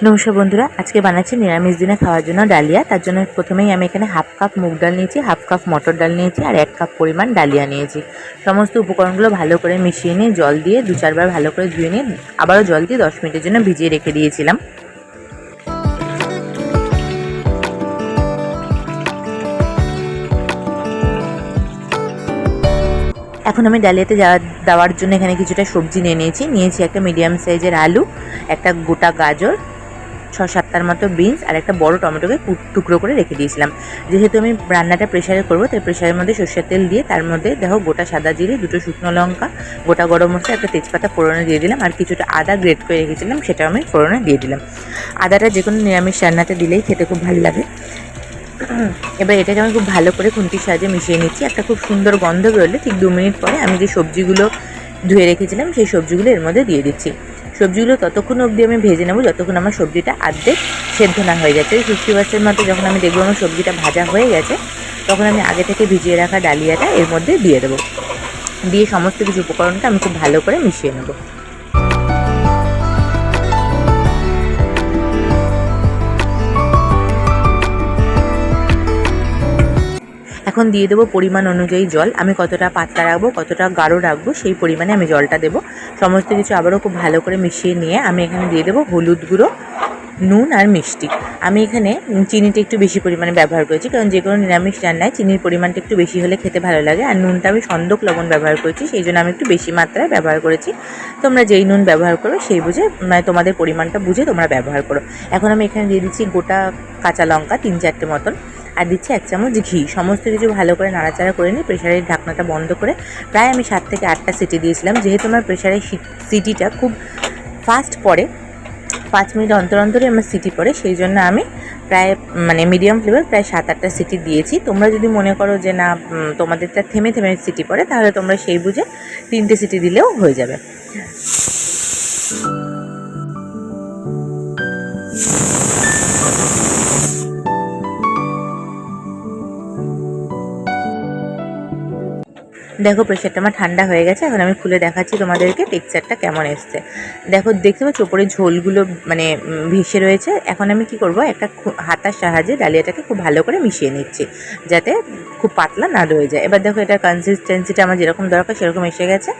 নমস্কার বন্ধুরা, আজকে বানাচ্ছি নিরামিষ দিনে খাওয়ার জন্য ডালিয়া। তার জন্য প্রথমেই আমি এখানে হাফ কাপ মুগ ডাল নিয়েছি, হাফ কাপ মটর ডাল নিয়েছি আর 1 কাপ পরিমাণ ডালিয়া নিয়েছি। সমস্ত উপকরণগুলো ভালো করে মিশিয়ে নিয়ে জল দিয়ে 2-4 বার ভালো করে ধুয়ে নিয়ে আবারও জল দিয়ে 10 মিনিটের জন্য ভিজিয়ে রেখে দিয়েছিলাম। এখন আমি ডালিয়াতে দেওয়ার জন্য এখানে কিছুটা সবজি নিয়েছি একটা মিডিয়াম সাইজের আলু, একটা গোটা গাজর, 6-7টার মতো বিনস আর একটা বড় টমেটোকে টুকরো করে রেখে দিয়েছিলাম। যেহেতু আমি রান্নাটা প্রেসারে করব, তাই প্রেসারের মধ্যে সরষের তেল দিয়ে তার মধ্যে দেখো গোটা সাদা জিরে, 2টো শুকনো লঙ্কা, গোটা গরম মশলা, একটা তেজপাতা ফোড়নে দিয়ে দিলাম আর কিছুটা আদা গ্রেট করে রেখেছিলাম সেটাও আমি ফোড়নে দিয়ে দিলাম। আদাটা যে কোনো নিরামিষ রান্নাতে দিলেই খেতে খুব ভালো লাগে। এবার এটাকে আমি খুব ভালো করে খুন্তির সাহায্যে মিশিয়ে নিচ্ছি। একটা খুব সুন্দর গন্ধ বেরোলে ঠিক 2 মিনিট পরে আমি যে সবজিগুলো ধুয়ে রেখেছিলাম সেই সবজিগুলো এর মধ্যে দিয়ে দিচ্ছি। সবজিগুলো ততক্ষণ অবধি আমি ভেজে নেব যতক্ষণ আমার সবজিটা আর্ধেক সেদ্ধ না হয়ে যাচ্ছে। ওই 50% মতো যখন আমি দেখবো আমার সবজিটা ভাজা হয়ে গেছে, তখন আমি আগে থেকে ভিজিয়ে রাখা ডালিয়াটা এর মধ্যে দিয়ে দেবো। দিয়ে সমস্ত কিছু উপকরণটা আমি খুব ভালো করে মিশিয়ে নেবো। এখন দিয়ে দেবো পরিমাণ অনুযায়ী জল। আমি কতটা পাতলা রাখবো, কতটা গাঢ় রাখবো সেই পরিমাণে আমি জলটা দেবো। সমস্ত কিছু আবারও খুব ভালো করে মিশিয়ে নিয়ে আমি এখানে দিয়ে দেবো হলুদ গুঁড়ো, নুন আর মিষ্টি। আমি এখানে চিনিটা একটু বেশি পরিমাণে ব্যবহার করেছি, কারণ যে কোনো নিরামিষ রান্নায় চিনির পরিমাণটা একটু বেশি হলে খেতে ভালো লাগে। আর নুনটা আমি সন্দক লবণ ব্যবহার করেছি, সেই জন্য আমি একটু বেশি মাত্রায় ব্যবহার করেছি। তোমরা যেই নুন ব্যবহার করো সেই বুঝে, মানে তোমাদের পরিমাণটা বুঝে তোমরা ব্যবহার করো। এখন আমি এখানে দিয়ে দিচ্ছি গোটা কাঁচা লঙ্কা 3-4টে মতন আর দিচ্ছি 1 চামচ ঘি। সমস্ত কিছু ভালো করে নাড়াচাড়া করে নিয়ে প্রেশারের ঢাকনাটা বন্ধ করে প্রায় আমি 7 থেকে 8টা সিটি দিয়েছিলাম। যেহেতু আমার প্রেশারের সিটিটা খুব ফাস্ট পড়ে, 5 মিনিট অন্তর অন্তরই আমার সিটি পড়ে, সেই জন্য আমি প্রায় মিডিয়াম ফ্লেমে প্রায় 7-8টা সিটি দিয়েছি। তোমরা যদি মনে করো যে না তোমাদেরটা থেমে থেমে সিটি পড়ে, তাহলে তোমরা সেই বুঝে 3টে সিটি দিলেও হয়ে যাবে। দেখো প্রেশারটা আমার ঠান্ডা হয়ে গেছে। এখন আমি খুলে দেখাচ্ছি তোমাদেরকে টেক্সচারটা কেমন এসছে। দেখো দেখতে পাচ্ছ ওপরে ঝোলগুলো ভেসে রয়েছে। এখন আমি কি করব, একটা হাতার সাহায্যে ডালিয়াটাকে খুব ভালো করে মিশিয়ে নিচ্ছি যাতে খুব পাতলা না রয়ে যায়। এবার দেখো এটার কনসিস্টেন্সিটা আমার যেরকম দরকার সেরকম এসে গেছে।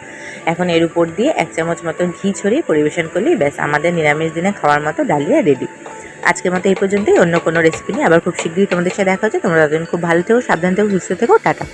এখন এর উপর দিয়ে 1 চামচ মতো ঘি ছড়িয়ে পরিবেশন করলেই ব্যাস আমাদের নিরামিষ দিনে খাওয়ার মতো ডালিয়া রেডি। আজকের মতো এই পর্যন্তই। অন্য কোনো রেসিপি নিয়ে আবার খুব শীঘ্রই তোমাদের সাথে দেখা হচ্ছে। তোমরা ততদিন খুব ভালো থেকো, সাবধান থেকো, সুস্থ থেকো। টাটা।